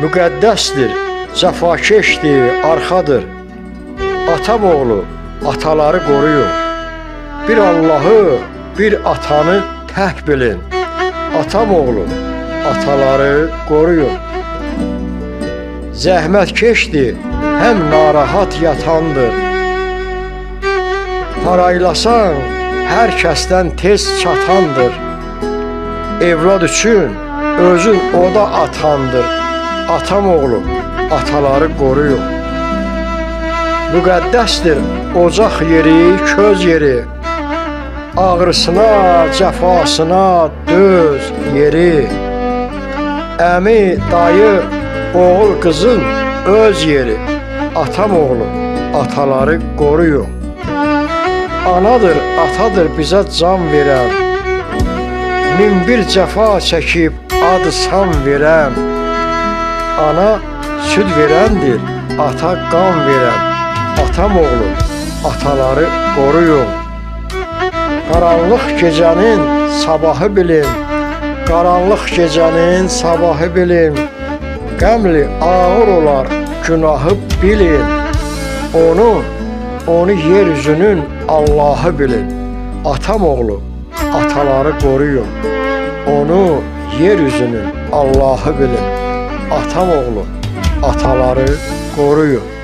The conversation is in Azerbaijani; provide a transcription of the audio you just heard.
müqəddəsdir, cəfakeşdir, arxadır. Atam oğlu ataları qoruyun. Bir Allahı, bir atanı tək bilin. Atam oğlu ataları qoruyun. Zəhmətkeşdir, həm narahat yatandır. Paraylasan hər kəsdən tez çatandır. Evlad üçün özün o da atandır. Atam oğlu ataları qoruyun. Müqəddəsdir ocaq yeri, köz yeri. Ağrısına, cəfasına döz yeri. Əmi, dayı, oğul, qızın öz yeri. Atam oğlu ataları qoruyun. Anadır, atadır bizə can verən. Min bir cəfa çəkib adı san verən. Ana süd verəndir, ata qan verən. Atam oğlu ataları qoruyun. Qaranlıq gecənin sabahı bilin. Qaranlıq gecənin sabahı bilin. Qəmli ağır olar günahı bilin. Onu yeryüzünün Allahı bilin. Atam oğlu ataları qoruyun. Onu yeryüzünün Allahı bilin. Atam oğlu ataları qoruyun.